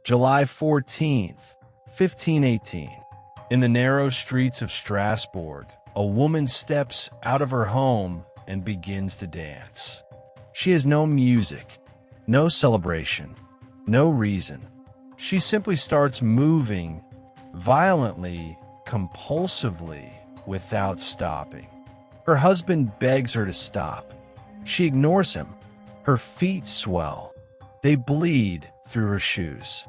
July 14th, 1518. In the narrow streets of Strasbourg, a woman steps out of her home and begins to dance. She has no music, no celebration, no reason. She simply starts moving violently, compulsively, without stopping. Her husband begs her to stop. She ignores him. Her feet swell. They bleed through her shoes.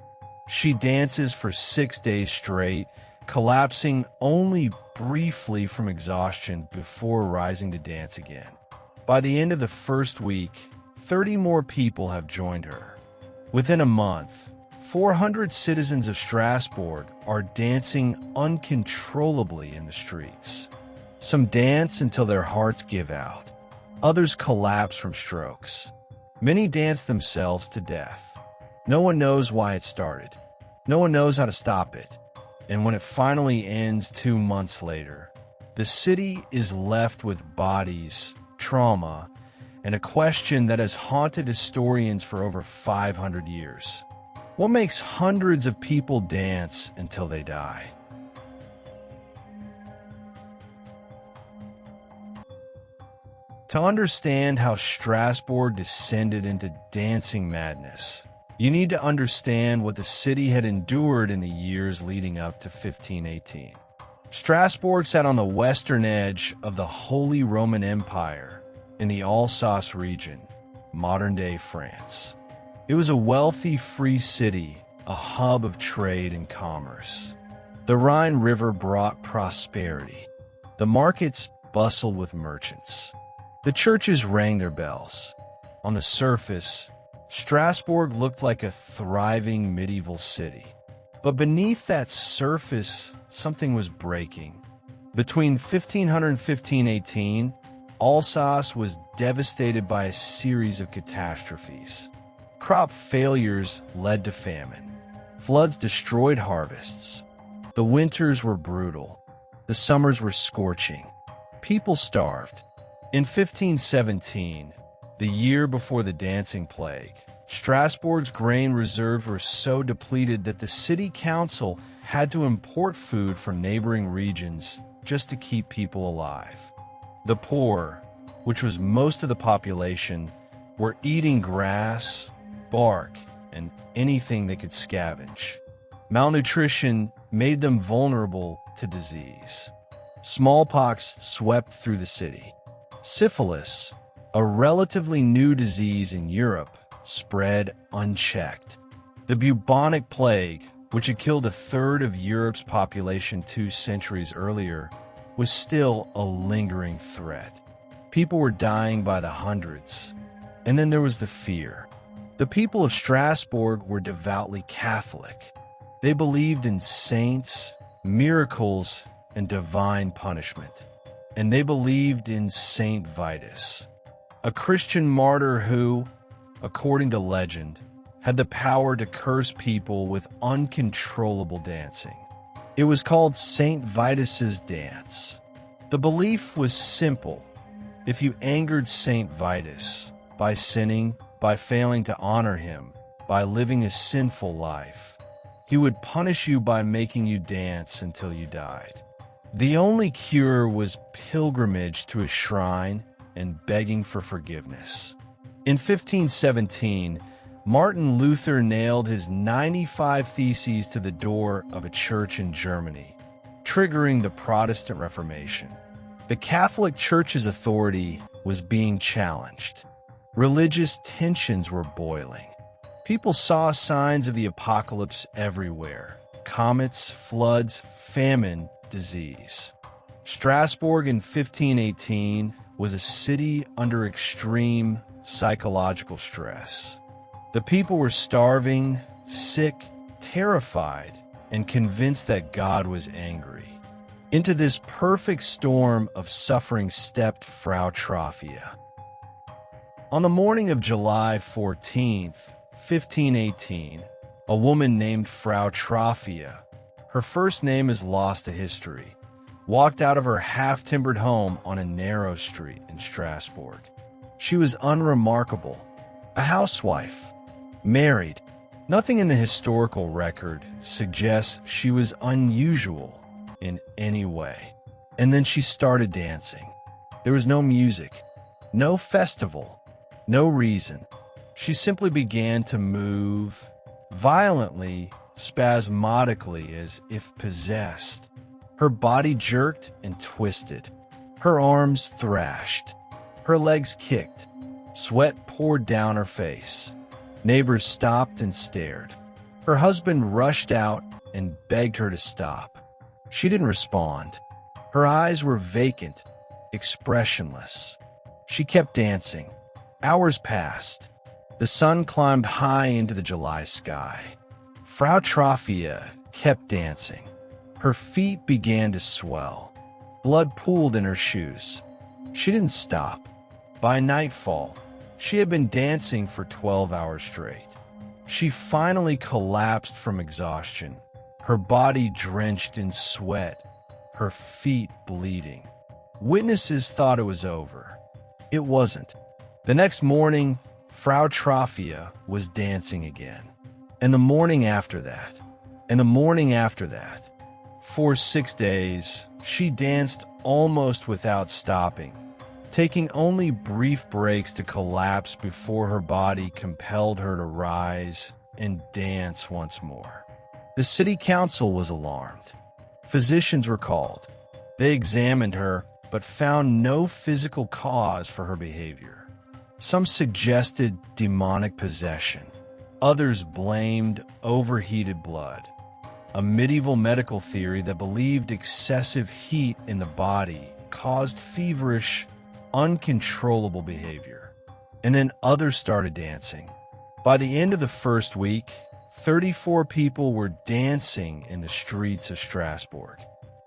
She dances for 6 days straight, collapsing only briefly from exhaustion before rising to dance again. By the end of the first week, 30 more people have joined her. Within a month, 400 citizens of Strasbourg are dancing uncontrollably in the streets. Some dance until their hearts give out. Others collapse from strokes. Many dance themselves to death. No one knows why it started. No one knows how to stop it. And when it finally ends 2 months later, the city is left with bodies, trauma, and a question that has haunted historians for over 500 years. What makes hundreds of people dance until they die? To understand how Strasbourg descended into dancing madness, you need to understand what the city had endured in the years leading up to 1518. Strasbourg sat on the western edge of the Holy Roman Empire in the Alsace region, modern-day France. It was a wealthy, free city, a hub of trade and commerce. The Rhine River brought prosperity. The markets bustled with merchants. The churches rang their bells. On the surface, Strasbourg looked like a thriving medieval city. But beneath that surface, something was breaking. Between 1500 and 1518, Alsace was devastated by a series of catastrophes. Crop failures led to famine. Floods destroyed harvests. The winters were brutal. The summers were scorching. People starved. In 1517, the year before the Dancing Plague, Strasbourg's grain reserves were so depleted that the city council had to import food from neighboring regions just to keep people alive. The poor, which was most of the population, were eating grass, bark, and anything they could scavenge. Malnutrition made them vulnerable to disease. Smallpox swept through the city. Syphilis, a relatively new disease in Europe, spread unchecked. The bubonic plague, which had killed a third of Europe's population 2 centuries earlier, was still a lingering threat. People were dying by the hundreds. And then there was the fear. The people of Strasbourg were devoutly Catholic. They believed in saints, miracles, and divine punishment. And they believed in Saint Vitus, a Christian martyr who, according to legend, had the power to curse people with uncontrollable dancing. It was called Saint Vitus's dance. The belief was simple. If you angered Saint Vitus by sinning, by failing to honor him, by living a sinful life, he would punish you by making you dance until you died. The only cure was pilgrimage to a shrine and begging for forgiveness. In 1517, Martin Luther nailed his 95 Theses to the door of a church in Germany, triggering the Protestant Reformation. The Catholic Church's authority was being challenged. Religious tensions were boiling. People saw signs of the apocalypse everywhere: comets, floods, famine, disease. Strasbourg in 1518 was a city under extreme psychological stress. The people were starving, sick, terrified, and convinced that God was angry. Into this perfect storm of suffering stepped Frau Trophia. On the morning of July 14th, 1518, a woman named Frau Trophia, her first name is lost to history, walked out of her half-timbered home on a narrow street in Strasbourg. She was unremarkable, a housewife, married, Nothing in the historical record suggests she was unusual in any way. And then she started dancing. There was no music, no festival, no reason. She simply began to move violently, spasmodically, as if possessed. Her body jerked and twisted. Her arms thrashed. Her legs kicked. Sweat poured down her face. Neighbors stopped and stared. Her husband rushed out and begged her to stop. She didn't respond. Her eyes were vacant, expressionless. She kept dancing. Hours passed. The sun climbed high into the July sky. Frau Trophia kept dancing. Her feet began to swell. Blood pooled in her shoes. She didn't stop. By nightfall, she had been dancing for 12 hours straight. She finally collapsed from exhaustion, her body drenched in sweat, her feet bleeding. Witnesses thought it was over. It wasn't. The next morning, Frau Trophia was dancing again. And the morning after that. And the morning after that. For 6 days, she danced almost without stopping, taking only brief breaks to collapse before her body compelled her to rise and dance once more. The city council was alarmed. Physicians were called. They examined her, but found no physical cause for her behavior. Some suggested demonic possession. Others blamed overheated blood, a medieval medical theory that believed excessive heat in the body caused feverish, uncontrollable behavior. And then others started dancing. By the end of the first week, 34 people were dancing in the streets of Strasbourg.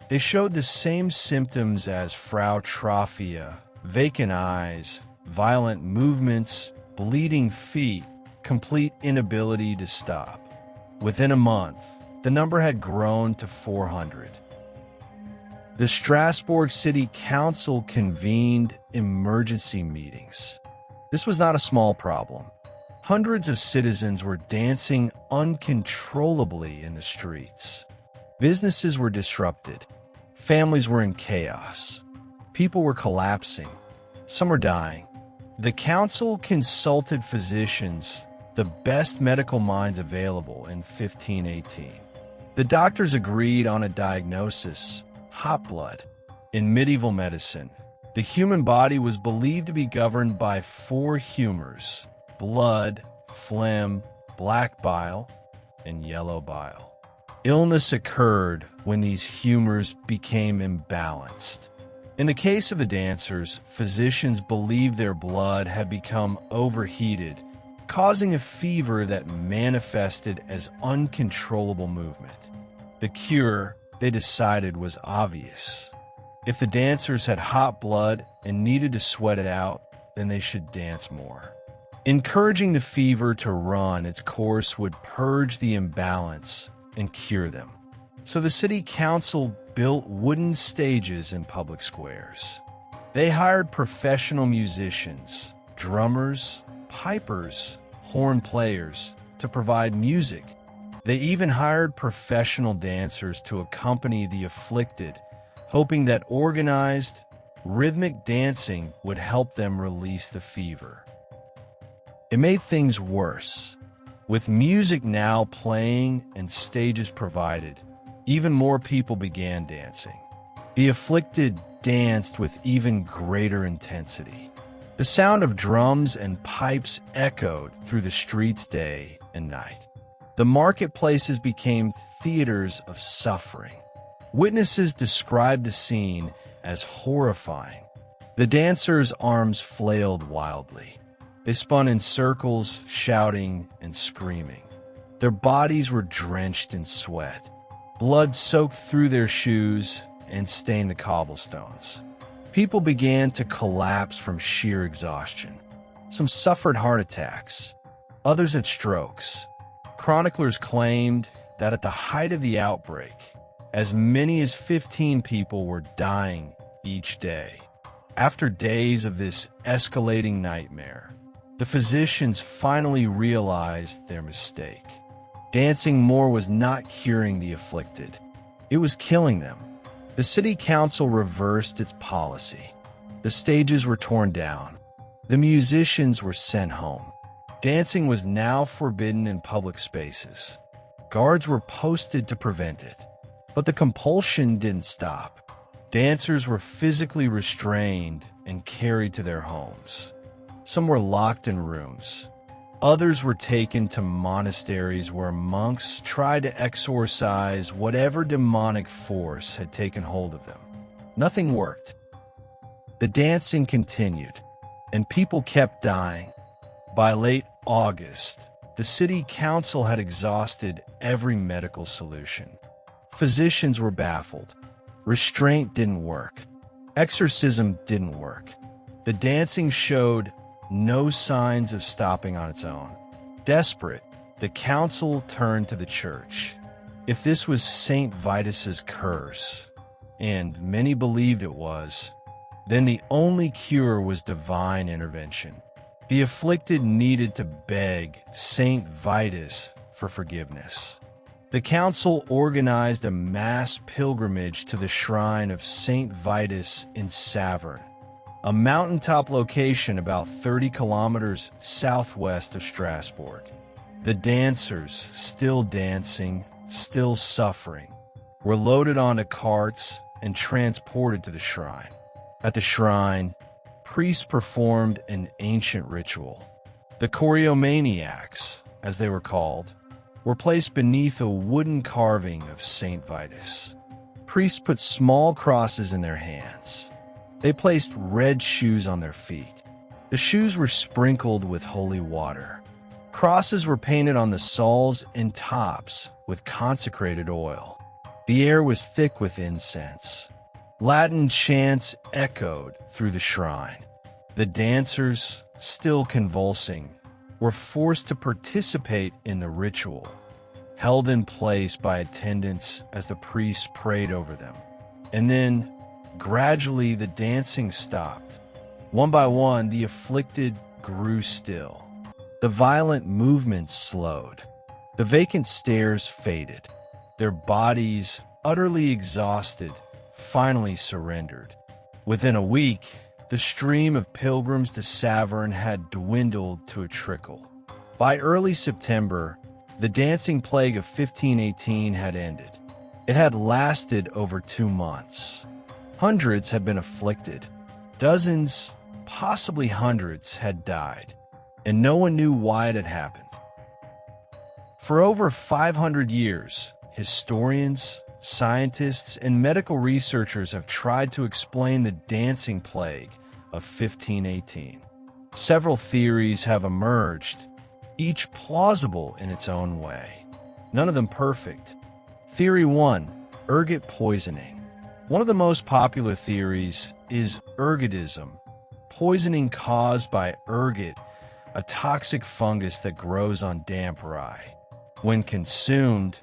They showed the same symptoms as Frau Trophia: vacant eyes, violent movements, bleeding feet, complete inability to stop. Within a month, the number had grown to 400. The Strasbourg City Council convened emergency meetings. This was not a small problem. Hundreds of citizens were dancing uncontrollably in the streets. Businesses were disrupted. Families were in chaos. People were collapsing. Some were dying. The council consulted physicians, the best medical minds available, in 1518. The doctors agreed on a diagnosis: hot blood. In medieval medicine, the human body was believed to be governed by 4 humors: blood, phlegm, black bile, and yellow bile. Illness occurred when these humors became imbalanced. In the case of the dancers, physicians believed their blood had become overheated, causing a fever that manifested as uncontrollable movement. The cure, they decided, was obvious. If the dancers had hot blood and needed to sweat it out, then they should dance more. Encouraging the fever to run its course would purge the imbalance and cure them. So the city council built wooden stages in public squares. They hired professional musicians, drummers, pipers, horn players to provide music. They even hired professional dancers to accompany the afflicted, hoping that organized, rhythmic dancing would help them release the fever. It made things worse. With music now playing and stages provided, even more people began dancing. The afflicted danced with even greater intensity. The sound of drums and pipes echoed through the streets day and night. The marketplaces became theaters of suffering. Witnesses described the scene as horrifying. The dancers' arms flailed wildly. They spun in circles, shouting and screaming. Their bodies were drenched in sweat. Blood soaked through their shoes and stained the cobblestones. People began to collapse from sheer exhaustion. Some suffered heart attacks. Others had strokes. Chroniclers claimed that at the height of the outbreak, as many as 15 people were dying each day. After days of this escalating nightmare, the physicians finally realized their mistake. Dancing more was not curing the afflicted. It was killing them. The city council reversed its policy. The stages were torn down. The musicians were sent home. Dancing was now forbidden in public spaces. Guards were posted to prevent it. But the compulsion didn't stop. Dancers were physically restrained and carried to their homes. Some were locked in rooms. Others were taken to monasteries where monks tried to exorcise whatever demonic force had taken hold of them. Nothing worked. The dancing continued, and people kept dying. By late August, the city council had exhausted every medical solution. Physicians were baffled. Restraint didn't work. Exorcism didn't work. The dancing showed no signs of stopping on its own. Desperate, the council turned to the church. If this was Saint Vitus's curse, and many believed it was, then the only cure was divine intervention. The afflicted needed to beg Saint Vitus for forgiveness. The council organized a mass pilgrimage to the shrine of Saint Vitus in Saverne, a mountaintop location about 30 kilometers southwest of Strasbourg. The dancers, still dancing, still suffering, were loaded onto carts and transported to the shrine. At the shrine, priests performed an ancient ritual. The choreomaniacs, as they were called, were placed beneath a wooden carving of Saint Vitus. Priests put small crosses in their hands. They placed red shoes on their feet. The shoes were sprinkled with holy water. Crosses were painted on the soles and tops with consecrated oil. The air was thick with incense. Latin chants echoed through the shrine. The dancers, still convulsing, were forced to participate in the ritual, held in place by attendants as the priests prayed over them. And then, gradually, the dancing stopped. One by one, the afflicted grew still. The violent movements slowed. The vacant stares faded. Their bodies, utterly exhausted, finally surrendered. Within a week, the stream of pilgrims to Saverne had dwindled to a trickle. By early September, the dancing plague of 1518 had ended. It had lasted over 2 months. Hundreds had been afflicted. Dozens, possibly hundreds, had died, and no one knew why it had happened. For over 500 years, historians, scientists, and medical researchers have tried to explain the dancing plague of 1518. Several theories have emerged, each plausible in its own way, none of them perfect. Theory 1: ergot poisoning. One of the most popular theories is ergotism, poisoning caused by ergot, a toxic fungus that grows on damp rye. When consumed,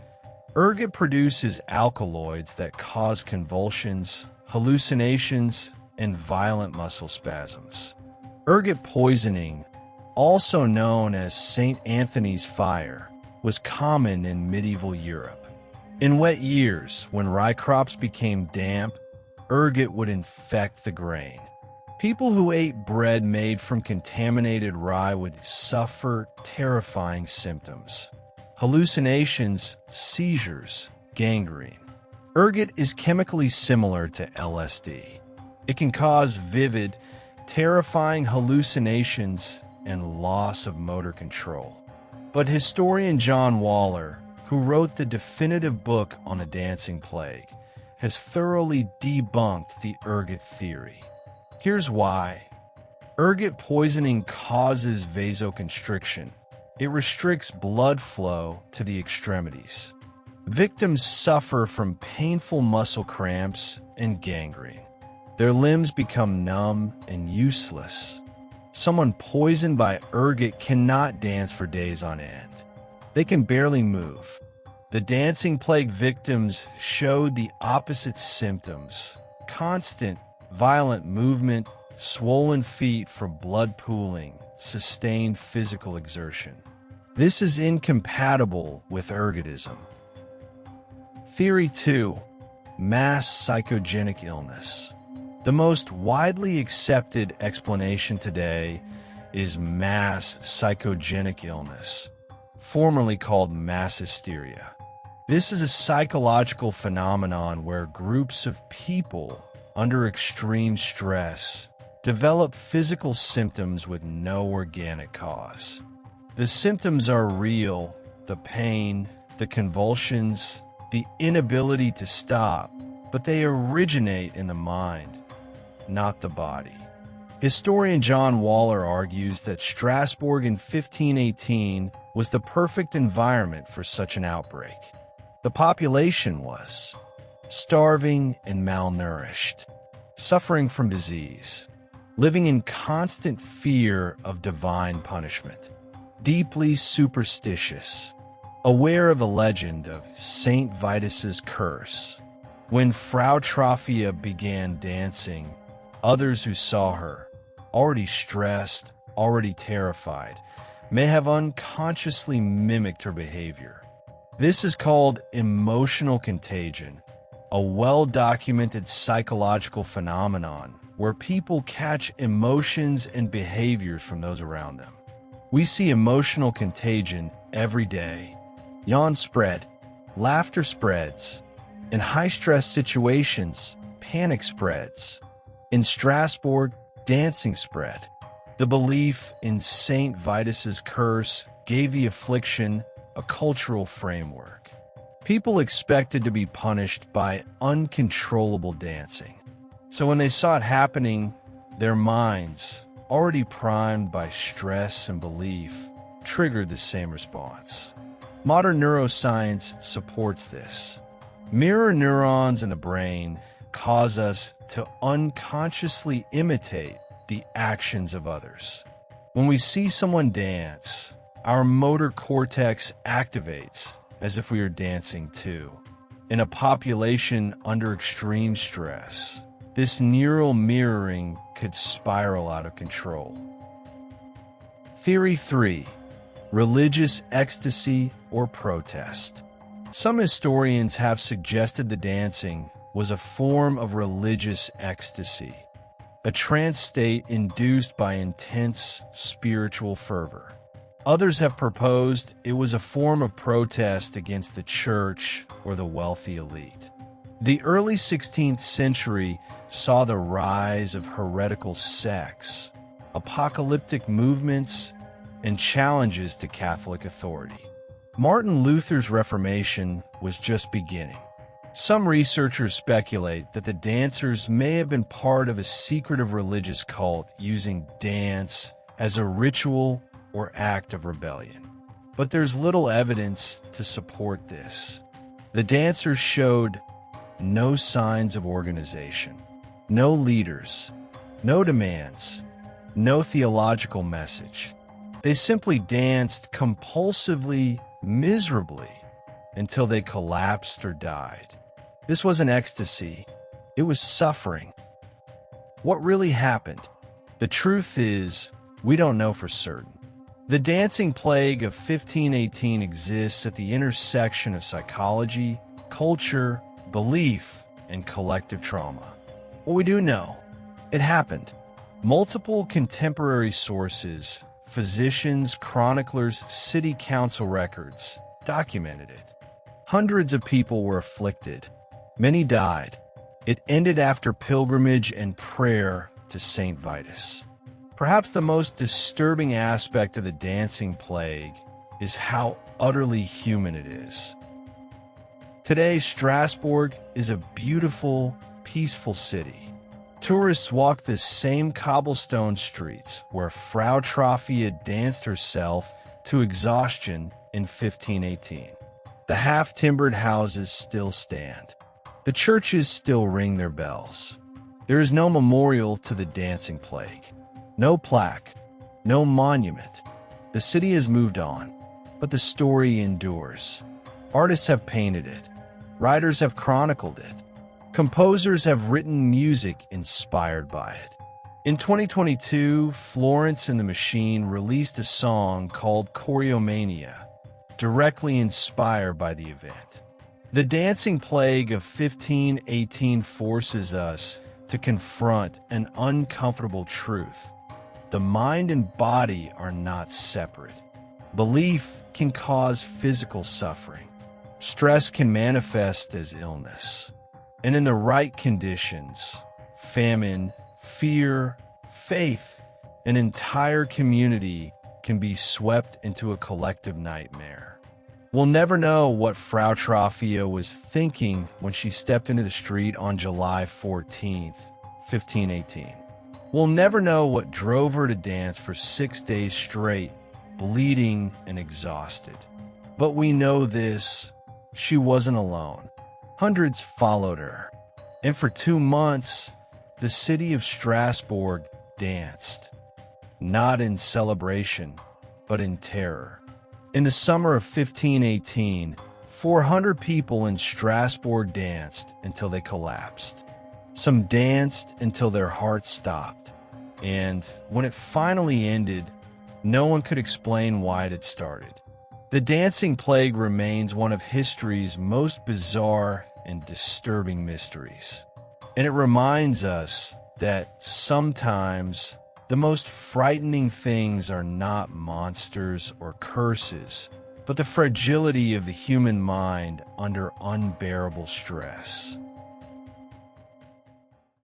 ergot produces alkaloids that cause convulsions, hallucinations, and violent muscle spasms. Ergot poisoning, also known as St. Anthony's fire, was common in medieval Europe. In wet years, when rye crops became damp, ergot would infect the grain. People who ate bread made from contaminated rye would suffer terrifying symptoms: hallucinations, seizures, gangrene. Ergot is chemically similar to LSD. It can cause vivid, terrifying hallucinations and loss of motor control. But historian John Waller, who wrote the definitive book on the dancing plague, has thoroughly debunked the ergot theory. Here's why. Ergot poisoning causes vasoconstriction. It restricts blood flow to the extremities. Victims suffer from painful muscle cramps and gangrene. Their limbs become numb and useless. Someone poisoned by ergot cannot dance for days on end. They can barely move. The dancing plague victims showed the opposite symptoms: constant, violent movement, swollen feet from blood pooling, sustained physical exertion. This is incompatible with ergotism. Theory 2. Mass psychogenic illness. The most widely accepted explanation today is mass psychogenic illness, formerly called mass hysteria. This is a psychological phenomenon where groups of people under extreme stress develop physical symptoms with no organic cause. The symptoms are real: the pain, the convulsions, the inability to stop, but they originate in the mind, not the body. Historian John Waller argues that Strasbourg in 1518 was the perfect environment for such an outbreak. The population was starving and malnourished, suffering from disease, living in constant fear of divine punishment, deeply superstitious, aware of the legend of Saint Vitus's curse. When Frau Trophia began dancing, others who saw her, already stressed, already terrified, may have unconsciously mimicked her behavior. This is called emotional contagion, a well-documented psychological phenomenon where people catch emotions and behaviors from those around them. We see emotional contagion every day. Yawns spread, laughter spreads. In high-stress situations, panic spreads. In Strasbourg, dancing spread. The belief in Saint Vitus's curse gave the affliction a cultural framework. People expected to be punished by uncontrollable dancing. So when they saw it happening, their minds, already primed by stress and belief, triggered the same response. Modern neuroscience supports this. Mirror neurons in the brain cause us to unconsciously imitate the actions of others. When we see someone dance, our motor cortex activates as if we are dancing too. In a population under extreme stress, this neural mirroring could spiral out of control. Theory 3. Religious ecstasy or protest. Some historians have suggested the dancing was a form of religious ecstasy, a trance state induced by intense spiritual fervor. Others have proposed it was a form of protest against the church or the wealthy elite. The early 16th century saw the rise of heretical sects, apocalyptic movements, and challenges to Catholic authority. Martin Luther's Reformation was just beginning. Some researchers speculate that the dancers may have been part of a secretive religious cult using dance as a ritual or act of rebellion. But there's little evidence to support this. The dancers showed no signs of organization, no leaders, no demands, no theological message. They simply danced compulsively, miserably, until they collapsed or died. This wasn't ecstasy, it was suffering. What really happened? The truth is, we don't know for certain. The dancing plague of 1518 exists at the intersection of psychology, culture, belief, and collective trauma. What we do know, it happened. Multiple contemporary sources, physicians, chroniclers, city council records, documented it. Hundreds of people were afflicted. Many died. It ended after pilgrimage and prayer to Saint Vitus. Perhaps the most disturbing aspect of the dancing plague is how utterly human it is. Today, Strasbourg is a beautiful, peaceful city. Tourists walk the same cobblestone streets where Frau Trophia danced herself to exhaustion in 1518. The half-timbered houses still stand. The churches still ring their bells. There is no memorial to the dancing plague. No plaque, no monument. The city has moved on, but the story endures. Artists have painted it. Writers have chronicled it. Composers have written music inspired by it. In 2022, Florence and the Machine released a song called Choreomania, directly inspired by the event. The dancing plague of 1518 forces us to confront an uncomfortable truth. The mind and body are not separate. Belief can cause physical suffering. Stress can manifest as illness. And in the right conditions, famine, fear, faith, an entire community can be swept into a collective nightmare. We'll never know what Frau Trofeo was thinking when she stepped into the street on July 14th, 1518. We'll never know what drove her to dance for 6 days straight, bleeding and exhausted. But we know this: she wasn't alone. Hundreds followed her. And for 2 months, the city of Strasbourg danced, not in celebration, but in terror. In the summer of 1518, 400 people in Strasbourg danced until they collapsed. Some danced until their hearts stopped. And when it finally ended, no one could explain why it had started. The dancing plague remains one of history's most bizarre and disturbing mysteries. And it reminds us that sometimes the most frightening things are not monsters or curses, but the fragility of the human mind under unbearable stress.